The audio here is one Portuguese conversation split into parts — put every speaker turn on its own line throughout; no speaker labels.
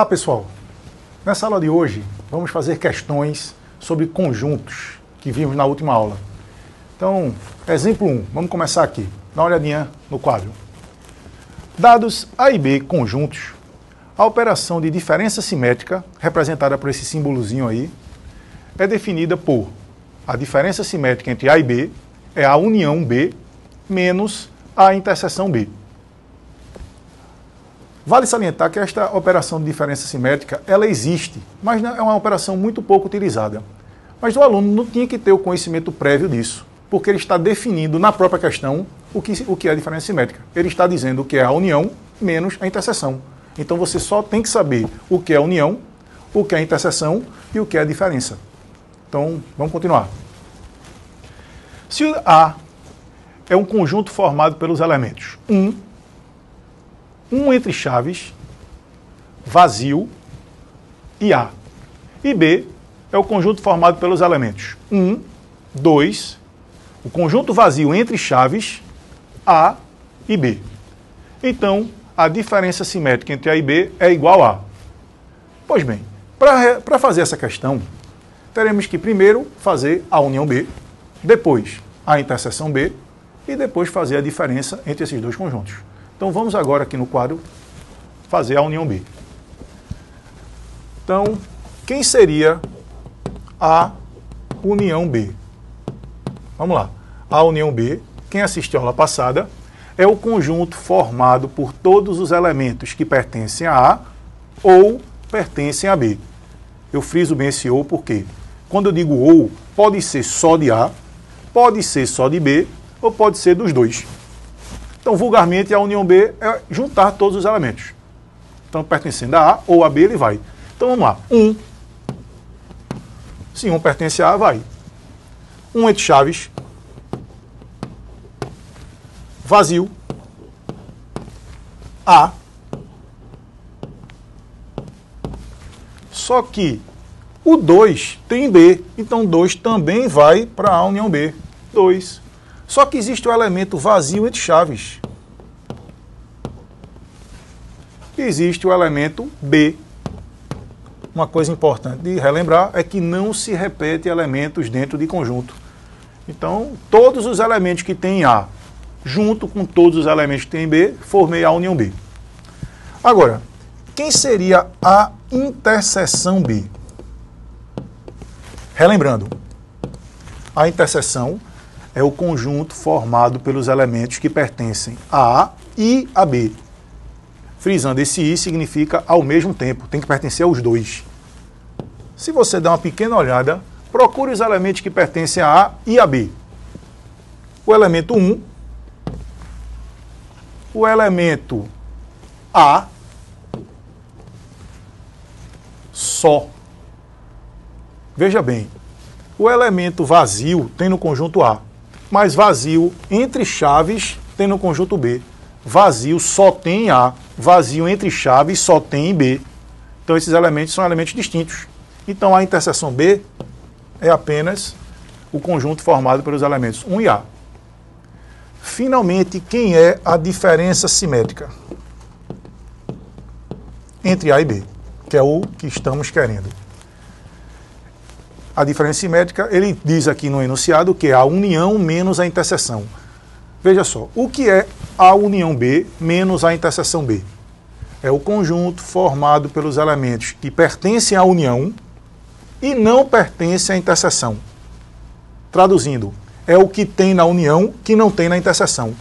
Olá pessoal, nessa aula de hoje vamos fazer questões sobre conjuntos que vimos na última aula. Então, exemplo 1, vamos começar aqui, dá uma olhadinha no quadro. Dados A e B conjuntos, a operação de diferença simétrica, representada por esse símbolozinho aí, é definida por a diferença simétrica entre A e B é a união B menos a interseção B. Vale salientar que esta operação de diferença simétrica, ela existe, mas é uma operação muito pouco utilizada. Mas o aluno não tinha que ter o conhecimento prévio disso, porque ele está definindo na própria questão o que é a diferença simétrica. Ele está dizendo o que é a união menos a interseção. Então você só tem que saber o que é a união, o que é a interseção e o que é a diferença. Então, vamos continuar. Se A é um conjunto formado pelos elementos 1 entre chaves, vazio e A. E B é o conjunto formado pelos elementos 1, 2, o conjunto vazio entre chaves, A e B. Então, a diferença simétrica entre A e B é igual a... Pois bem, para fazer essa questão, teremos que primeiro fazer a união B, depois a interseção B e depois fazer a diferença entre esses dois conjuntos. Então vamos agora aqui no quadro fazer a união B. Então, quem seria a união B? Vamos lá. A união B, quem assistiu a aula passada, é o conjunto formado por todos os elementos que pertencem a A ou pertencem a B. Eu friso bem esse ou porque quando eu digo ou, pode ser só de A, pode ser só de B ou pode ser dos dois. Então, vulgarmente, a união B é juntar todos os elementos. Então, pertencendo a A ou a B, ele vai. Então, vamos lá. 1. Se 1 pertence a A, vai. 1 entre chaves. Vazio. A. Só que o 2 tem B. Então, 2 também vai para a união B. 2. Só que existe o elemento vazio entre chaves. Existe o elemento B. Uma coisa importante de relembrar é que não se repete elementos dentro de conjunto. Então, todos os elementos que tem A, junto com todos os elementos que tem B, formei a união B. Agora, quem seria a interseção B? Relembrando, a interseção é o conjunto formado pelos elementos que pertencem a A e a B. Frisando, esse I significa ao mesmo tempo, tem que pertencer aos dois. Se você der uma pequena olhada, procure os elementos que pertencem a A e a B. O elemento 1, o elemento A, só. Veja bem, o elemento vazio tem no conjunto A, mas vazio entre chaves tem no conjunto B. Vazio só tem A, vazio entre chaves só tem B. Então esses elementos são elementos distintos. Então a interseção B é apenas o conjunto formado pelos elementos 1 e A. Finalmente, quem é a diferença simétrica entre A e B, que é o que estamos querendo? A diferença simétrica, ele diz aqui no enunciado que é a união menos a interseção. Veja só, o que é a união B menos a interseção B? É o conjunto formado pelos elementos que pertencem à união e não pertencem à interseção. Traduzindo, é o que tem na união que não tem na interseção.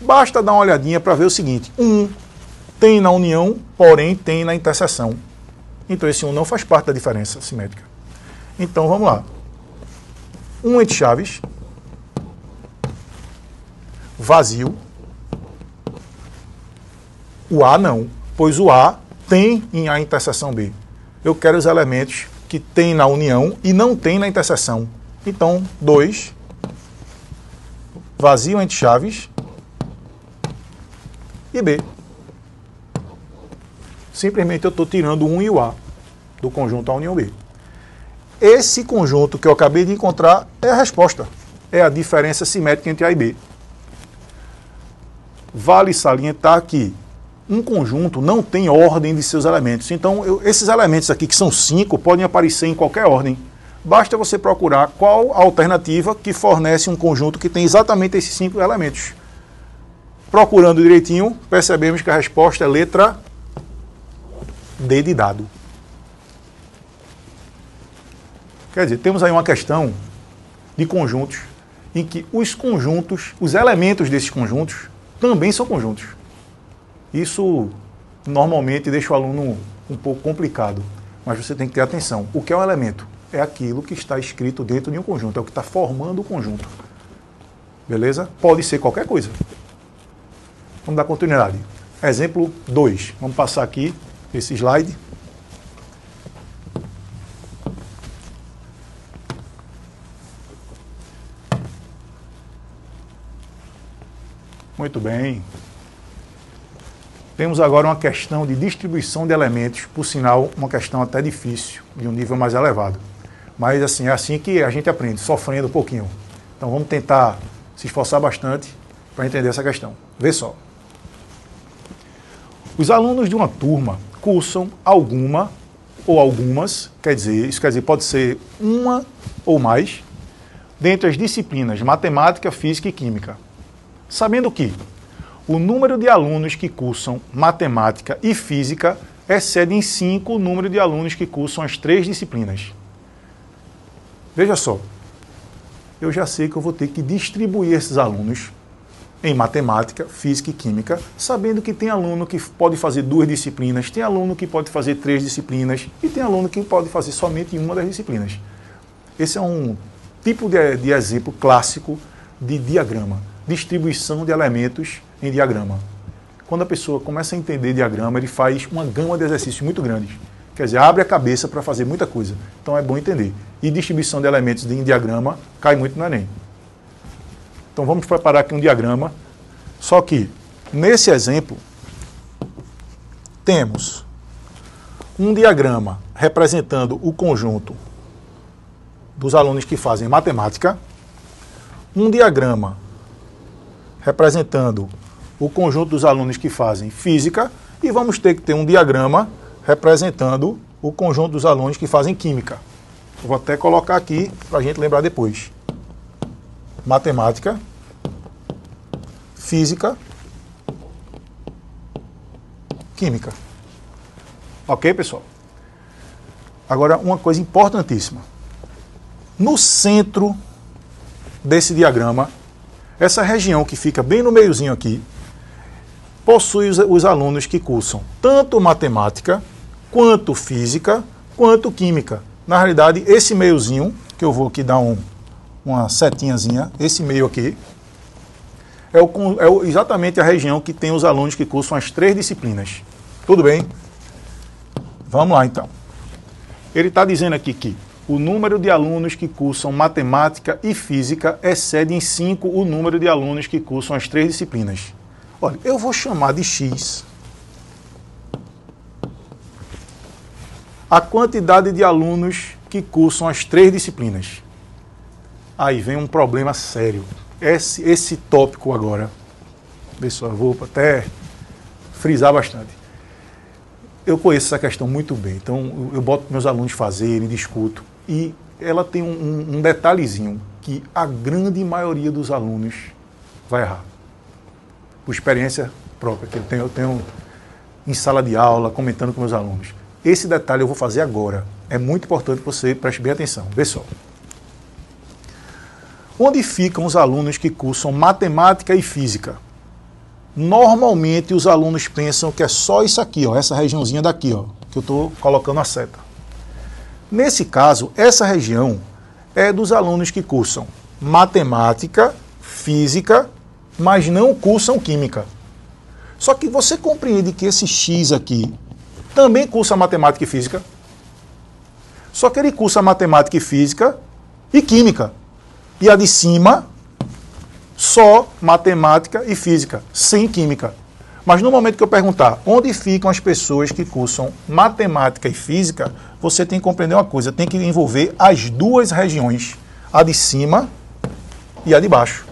Basta dar uma olhadinha para ver o seguinte, 1 tem na união, porém tem na interseção. Então esse 1 não faz parte da diferença simétrica. Então vamos lá. 1 entre chaves. Vazio. O A não, pois o A tem em A interseção B. Eu quero os elementos que tem na união e não tem na interseção. Então, 2. Vazio entre chaves. E B. Simplesmente eu estou tirando o 1 e o A do conjunto A união B. Esse conjunto que eu acabei de encontrar é a resposta. É a diferença simétrica entre A e B. Vale salientar que um conjunto não tem ordem de seus elementos. Então, esses elementos aqui, que são 5, podem aparecer em qualquer ordem. Basta você procurar qual a alternativa que fornece um conjunto que tem exatamente esses 5 elementos. Procurando direitinho, percebemos que a resposta é letra D de dado. Quer dizer, temos aí uma questão de conjuntos em que os conjuntos, os elementos desses conjuntos, também são conjuntos. Isso normalmente deixa o aluno um pouco complicado, mas você tem que ter atenção. O que é um elemento? É aquilo que está escrito dentro de um conjunto, é o que está formando o conjunto. Beleza? Pode ser qualquer coisa. Vamos dar continuidade. Exemplo 2. Vamos passar aqui esse slide. Muito bem. Temos agora uma questão de distribuição de elementos, por sinal, uma questão até difícil, de um nível mais elevado. Mas assim, é assim que a gente aprende, sofrendo um pouquinho. Então vamos tentar se esforçar bastante para entender essa questão. Vê só. Os alunos de uma turma cursam alguma ou algumas, isso quer dizer, pode ser uma ou mais, dentre as disciplinas matemática, física e química. Sabendo que o número de alunos que cursam matemática e física excede em 5 o número de alunos que cursam as 3 disciplinas. Veja só, eu já sei que eu vou ter que distribuir esses alunos em matemática, física e química, sabendo que tem aluno que pode fazer 2 disciplinas, tem aluno que pode fazer 3 disciplinas e tem aluno que pode fazer somente uma das disciplinas. Esse é um tipo de exemplo clássico de diagrama. Distribuição de elementos em diagrama. Quando a pessoa começa a entender diagrama, ele faz uma gama de exercícios muito grandes. Quer dizer, abre a cabeça para fazer muita coisa. Então é bom entender. E distribuição de elementos em diagrama cai muito no Enem. Então vamos preparar aqui um diagrama. Só que, nesse exemplo, temos um diagrama representando o conjunto dos alunos que fazem matemática, um diagrama representando o conjunto dos alunos que fazem física e vamos ter que ter um diagrama representando o conjunto dos alunos que fazem química. Eu vou até colocar aqui para a gente lembrar depois. Matemática, física, química. Ok, pessoal? Agora, uma coisa importantíssima. No centro desse diagrama, essa região que fica bem no meiozinho aqui, possui os alunos que cursam tanto matemática, quanto física, quanto química. Na realidade, esse meiozinho, que eu vou aqui dar uma setinhazinha, esse meio aqui, é exatamente a região que tem os alunos que cursam as 3 disciplinas. Tudo bem? Vamos lá, então. Ele está dizendo aqui que o número de alunos que cursam matemática e física excede em 5 o número de alunos que cursam as 3 disciplinas. Olha, eu vou chamar de X a quantidade de alunos que cursam as 3 disciplinas. Aí vem um problema sério. Esse tópico agora, pessoal, eu vou até frisar bastante. Eu conheço essa questão muito bem, então eu boto meus alunos fazerem, discuto. E ela tem um detalhezinho que a grande maioria dos alunos vai errar. Por experiência própria, que eu tenho em sala de aula, comentando com meus alunos. Esse detalhe eu vou fazer agora. É muito importante que você preste bem atenção. Vê só. Onde ficam os alunos que cursam matemática e física? Normalmente os alunos pensam que é só isso aqui, ó, essa regiãozinha daqui, ó, que eu estou colocando a seta. Nesse caso, essa região é dos alunos que cursam matemática, física, mas não cursam química. Só que você compreende que esse X aqui também cursa matemática e física. Só que ele cursa matemática e física e química. E a de cima, só matemática e física, sem química. Mas no momento que eu perguntar onde ficam as pessoas que cursam matemática e física, você tem que compreender uma coisa, tem que envolver as 2 regiões, a de cima e a de baixo.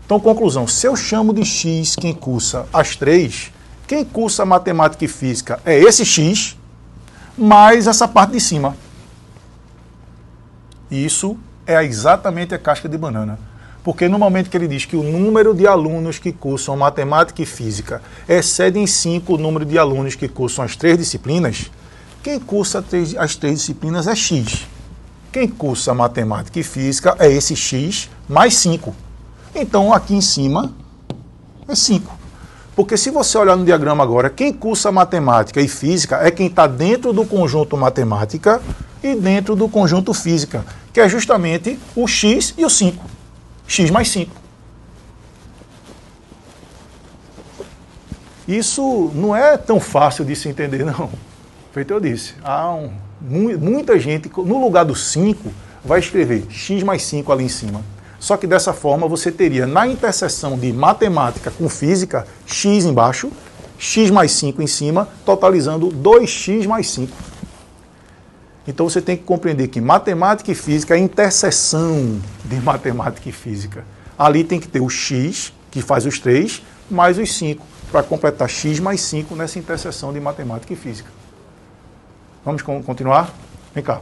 Então, conclusão, se eu chamo de X quem cursa as 3, Quem cursa matemática e física é esse X, mais essa parte de cima. Isso é exatamente a casca de banana. Porque no momento que ele diz que o número de alunos que cursam matemática e física excede em 5 o número de alunos que cursam as 3 disciplinas, quem cursa as 3 disciplinas é X. Quem cursa matemática e física é esse X mais 5. Então aqui em cima é 5. Porque se você olhar no diagrama agora, quem cursa matemática e física é quem está dentro do conjunto matemática e dentro do conjunto física, que é justamente o X e o 5. X mais 5. Isso não é tão fácil de se entender, não. Feito eu disse, muita gente, no lugar do 5, vai escrever X mais 5 ali em cima. Só que dessa forma você teria, na interseção de matemática com física, X embaixo, X mais 5 em cima, totalizando 2X mais 5. Então você tem que compreender que matemática e física é a interseção de matemática e física. Ali tem que ter o X, que faz os 3, mais os 5, para completar X mais 5 nessa interseção de matemática e física. Vamos continuar? Vem cá.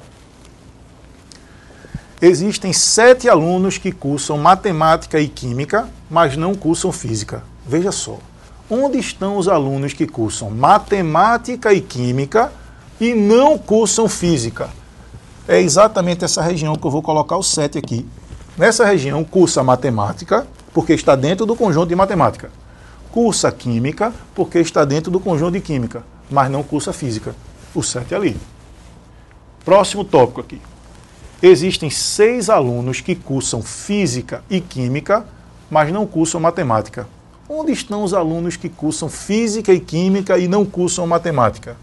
Existem 7 alunos que cursam matemática e química, mas não cursam física. Veja só. Onde estão os alunos que cursam matemática e química e não cursam física? É exatamente essa região que eu vou colocar o 7 aqui. Nessa região cursa matemática, porque está dentro do conjunto de matemática. Cursa química, porque está dentro do conjunto de química, mas não cursa física. O 7 ali. Próximo tópico aqui. Existem 6 alunos que cursam física e química, mas não cursam matemática. Onde estão os alunos que cursam física e química e não cursam matemática?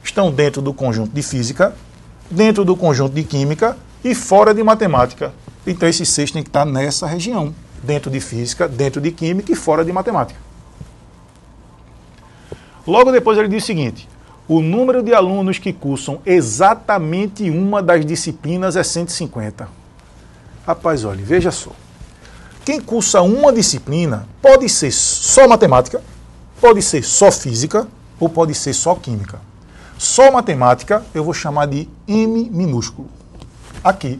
Estão dentro do conjunto de física, dentro do conjunto de química e fora de matemática. Então esses 6 têm que estar nessa região, dentro de física, dentro de química e fora de matemática. Logo depois ele diz o seguinte: o número de alunos que cursam exatamente uma das disciplinas é 150. Rapaz, olha, veja só. Quem cursa uma disciplina pode ser só matemática, pode ser só física ou pode ser só química. Só matemática eu vou chamar de M minúsculo. Aqui.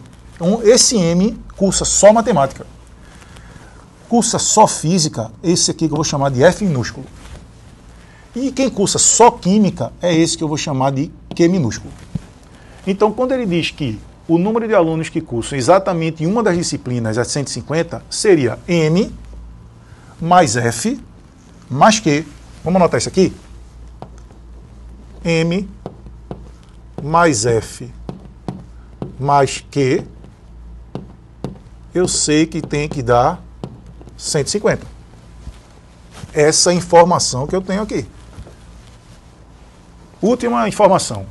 Esse M cursa só matemática. Cursa só física, esse aqui que eu vou chamar de F minúsculo. E quem cursa só química é esse que eu vou chamar de Q minúsculo. Então, quando ele diz que o número de alunos que cursam exatamente uma das disciplinas é 150, seria M mais F mais Q. Vamos anotar isso aqui? M mais F mais Q, eu sei que tem que dar 150. Essa informação que eu tenho aqui. Última informação.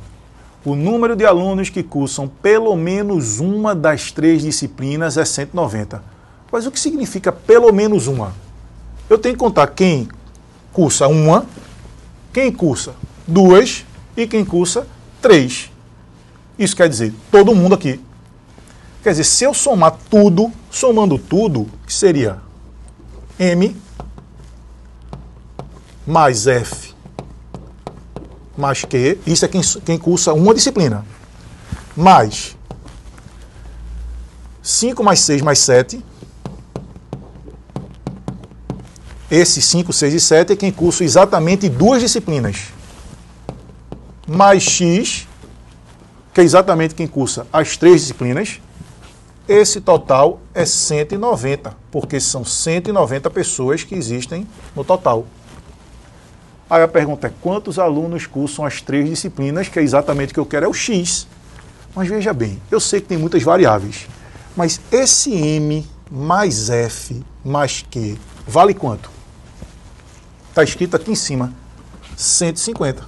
O número de alunos que cursam pelo menos uma das 3 disciplinas é 190. Mas o que significa pelo menos uma? Eu tenho que contar quem cursa uma, quem cursa 2 e quem cursa 3. Isso quer dizer, todo mundo aqui. Quer dizer, se eu somar tudo, somando tudo, que seria M mais F mais Q, isso é quem cursa uma disciplina, mais 5 mais 6 mais 7, esse 5, 6 e 7 é quem cursa exatamente 2 disciplinas, mais X, que é exatamente quem cursa as 3 disciplinas. Esse total é 190, porque são 190 pessoas que existem no total. Aí a pergunta é, quantos alunos cursam as 3 disciplinas, que é exatamente o que eu quero, é o X. Mas veja bem, eu sei que tem muitas variáveis, mas esse M mais F mais Q vale quanto? Está escrito aqui em cima, 150.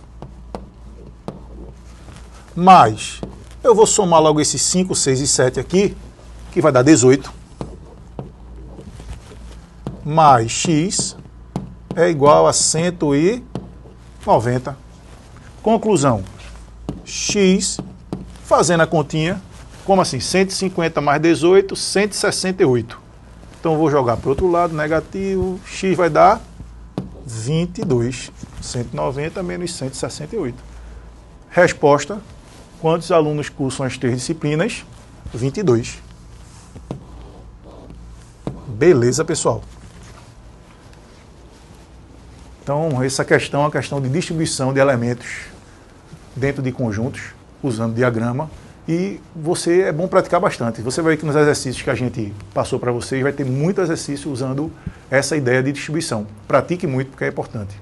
Mas eu vou somar logo esses 5, 6 e 7 aqui, que vai dar 18. Mais X é igual a 190. Conclusão. X, fazendo a continha, como assim? 150 mais 18, 168. Então eu vou jogar para o outro lado, negativo. X vai dar 22. 190 menos 168. Resposta: quantos alunos cursam as 3 disciplinas? 22. Beleza, pessoal? Então, essa questão é uma questão de distribuição de elementos dentro de conjuntos, usando diagrama. E é bom praticar bastante. Você vai ver que nos exercícios que a gente passou para vocês, vai ter muito exercício usando essa ideia de distribuição. Pratique muito, porque é importante.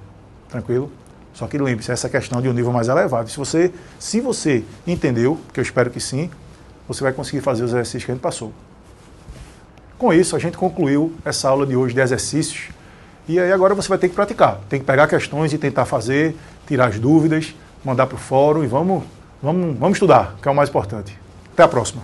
Tranquilo? Só que lembre-se, essa questão de um nível mais elevado. Se você entendeu, que eu espero que sim, você vai conseguir fazer os exercícios que a gente passou. Com isso, a gente concluiu essa aula de hoje de exercícios. E aí agora você vai ter que praticar. Tem que pegar questões e tentar fazer, tirar as dúvidas, mandar para o fórum e vamos estudar, que é o mais importante. Até a próxima.